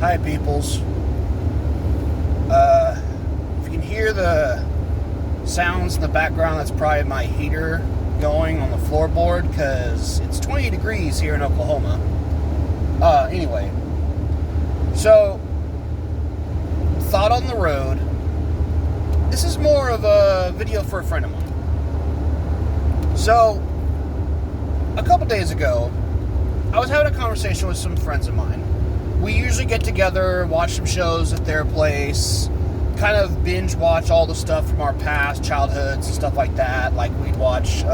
Hi, peoples. If you can hear the sounds in the background, that's probably my heater going on the floorboard because it's 20 degrees here in Oklahoma. Anyway, so thought on the road. This is more of a video for a friend of mine. So, a couple days ago, I was having a conversation with some friends of mine. We usually get together, watch some shows at their place, kind of binge watch all the stuff from our past childhoods and stuff like that. Like we'd watch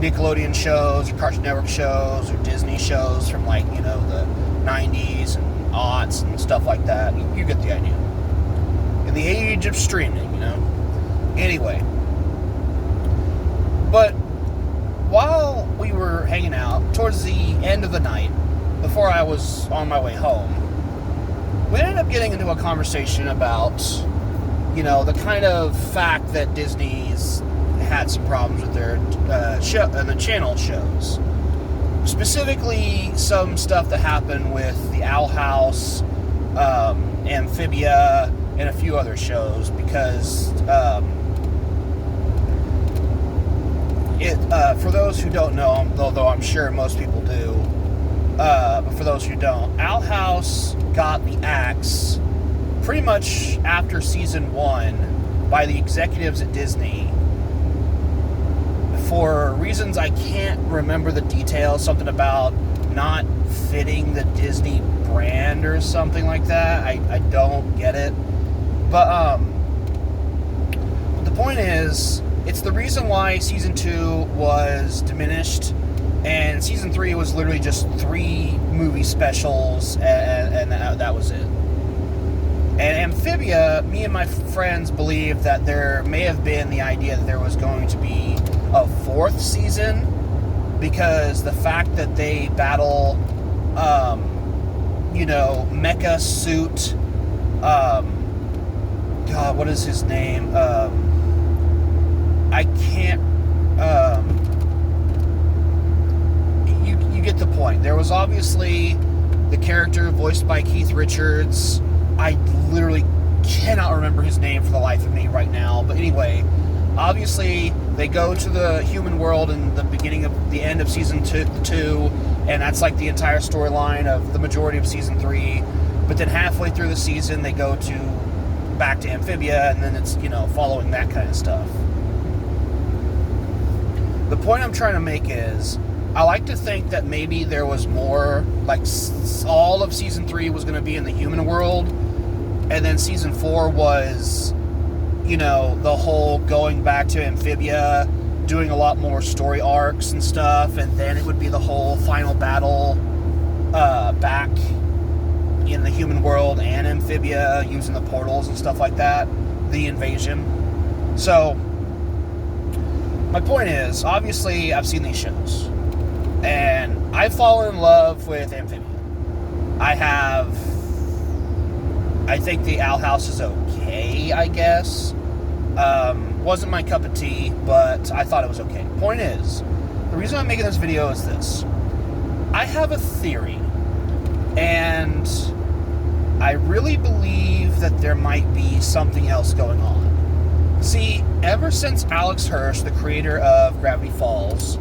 Nickelodeon shows or Cartoon Network shows or Disney shows from the 90s and aughts and stuff like that. You get the idea. In the age of streaming, Anyway. But while we were hanging out, towards the end of the night, before I was on my way home, we ended up getting into a conversation about, the kind of fact that Disney's had some problems with their the channel shows. Specifically, some stuff that happened with the Owl House, Amphibia, and a few other shows, because for those who don't know, although I'm sure most people do, but for those who don't, Owl House got the axe pretty much after season 1 by the executives at Disney for reasons I can't remember the details, something about not fitting the Disney brand or something like that. I don't get it. But the point is, it's the reason why season 2 was diminished, and season 3 was literally just 3 movie specials, and that was it. And Amphibia, me and my friends believe that there may have been the idea that there was going to be a 4th season, because the fact that they battle, mecha suit, God, what is his name? I can't, you get the point. There was obviously the character voiced by Keith Richards. I literally cannot remember his name for the life of me right now. But anyway, obviously they go to the human world in the end of season 2, and that's like the entire storyline of the majority of season 3. But then halfway through the season, they go back to Amphibia, and then it's, following that kind of stuff. The point I'm trying to make is, I like to think that maybe there was more, like all of season 3 was going to be in the human world, and then season 4 was, the whole going back to Amphibia, doing a lot more story arcs and stuff, and then it would be the whole final battle back in the human world and Amphibia, using the portals and stuff like that, the invasion. So, my point is, obviously, I've seen these shows, and I've fallen in love with Amphibia. I think the Owl House is okay, I guess. Wasn't my cup of tea, but I thought it was okay. Point is, the reason I'm making this video is this. I have a theory, and I really believe that there might be something else going on. See, ever since Alex Hirsch, the creator of Gravity Falls,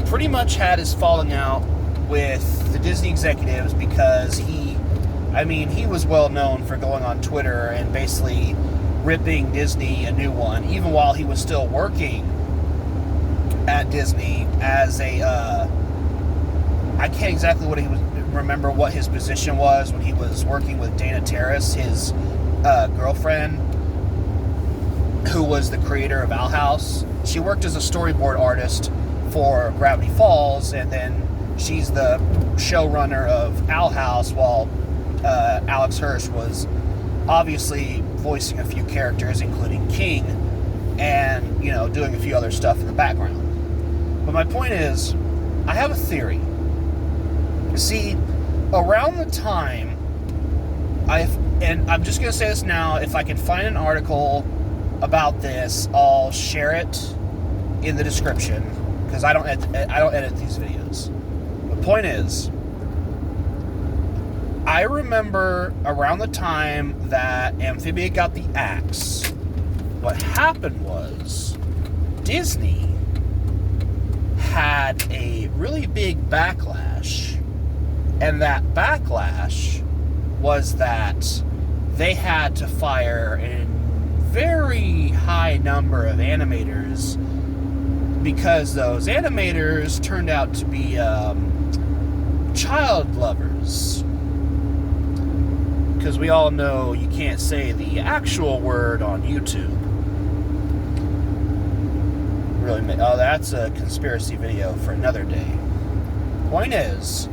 pretty much had his falling out with the Disney executives, because he was well known for going on Twitter and basically ripping Disney a new one, even while he was still working at Disney as I can't exactly remember what his position was when he was working with Dana Terrace, his girlfriend, who was the creator of Owl House. She worked as a storyboard artist for Gravity Falls, and then she's the showrunner of Owl House, while Alex Hirsch was obviously voicing a few characters, including King, and, doing a few other stuff in the background. But my point is, I have a theory. See, around the time, and I'm just going to say this now, if I can find an article about this, I'll share it in the description, because I don't edit these videos. The point is, I remember around the time that Amphibia got the axe, what happened was Disney had a really big backlash, and that backlash was that they had to fire a very high number of animators because those animators turned out to be child lovers. Because we all know you can't say the actual word on YouTube. Really, oh, that's a conspiracy video for another day. Point is,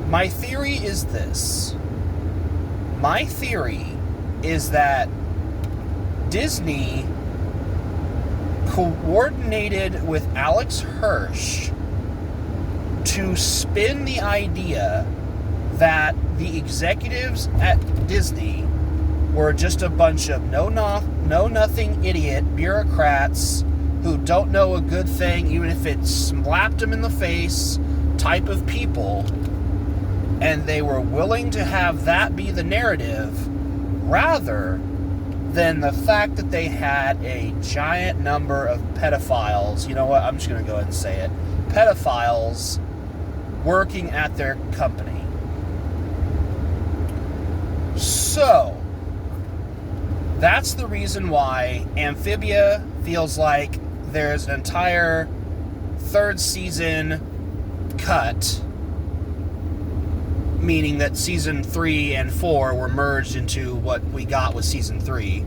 my theory is this. My theory is that Disney coordinated with Alex Hirsch to spin the idea that the executives at Disney were just a bunch of know-nothing idiot bureaucrats who don't know a good thing, even if it slapped them in the face, type of people, and they were willing to have that be the narrative rather than the fact that they had a giant number of pedophiles. You know what? I'm just going to go ahead and say it. Pedophiles working at their company. So, that's the reason why Amphibia feels like there's an entire third season cut, meaning that season 3 and 4 were merged into what we got with season 3.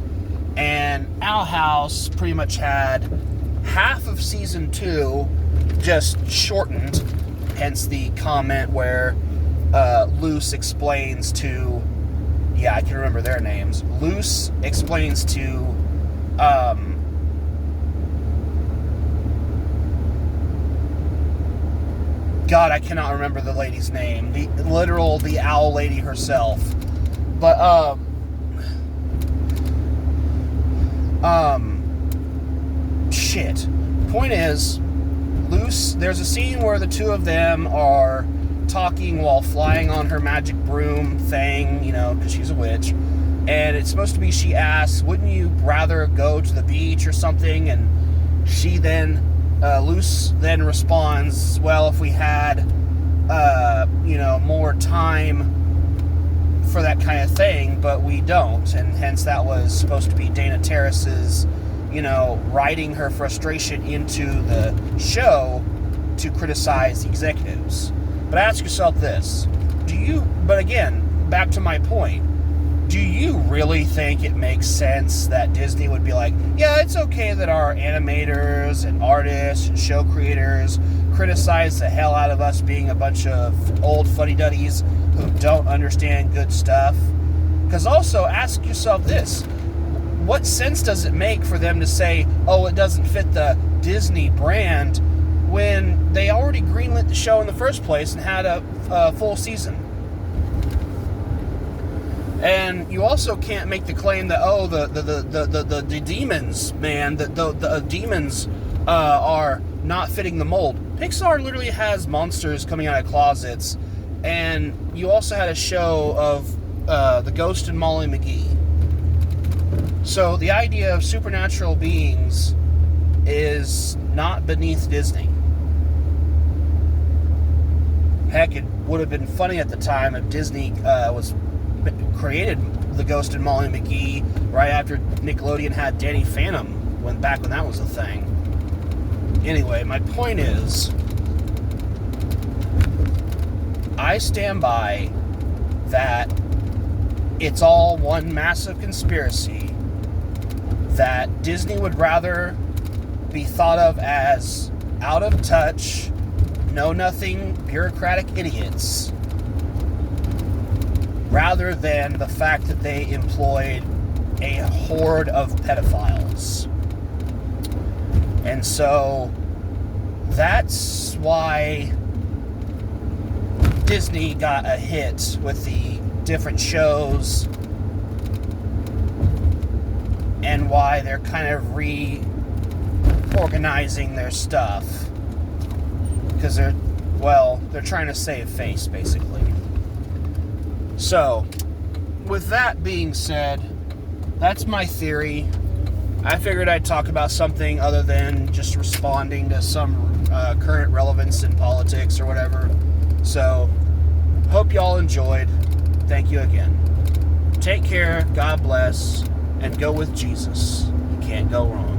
And owlhouse pretty much had half of season 2 just shortened, hence the comment where Luce explains to, yeah, I can remember their names. Luce explains to God, I cannot remember the lady's name. The owl lady herself. But, shit. Point is, Luce, there's a scene where the two of them are talking while flying on her magic broom thing, you know, because she's a witch. And it's supposed to be, she asks, wouldn't you rather go to the beach or something? And she then, Luce then responds, well, if we had, more time for that kind of thing, but we don't. And hence that was supposed to be Dana Terrace's, writing her frustration into the show to criticize the executives. But ask yourself this. But again, back to my point, do you really think it makes sense that Disney would be like, yeah, it's okay that our animators and artists and show creators criticize the hell out of us being a bunch of old fuddy-duddies who don't understand good stuff? Because also, ask yourself this. What sense does it make for them to say, oh, it doesn't fit the Disney brand, when they already greenlit the show in the first place and had a full season? And you also can't make the claim that, oh, the demons, man, the demons are not fitting the mold. Pixar literally has monsters coming out of closets, and you also had a show of the Ghost and Molly McGee. So the idea of supernatural beings is not beneath Disney. Heck, it would have been funny at the time if Disney created the Ghost and Molly McGee right after Nickelodeon had Danny Phantom, back when that was a thing. Anyway, my point is, I stand by that it's all one massive conspiracy, that Disney would rather be thought of as out of touch, know-nothing, bureaucratic idiots, rather than the fact that they employed a horde of pedophiles. And so that's why Disney got a hit with the different shows, and why they're kind of reorganizing their stuff. Because well, they're trying to save face, basically. So, with that being said, that's my theory. I figured I'd talk about something other than just responding to some current relevance in politics or whatever. So, hope y'all enjoyed. Thank you again. Take care, God bless, and go with Jesus. You can't go wrong.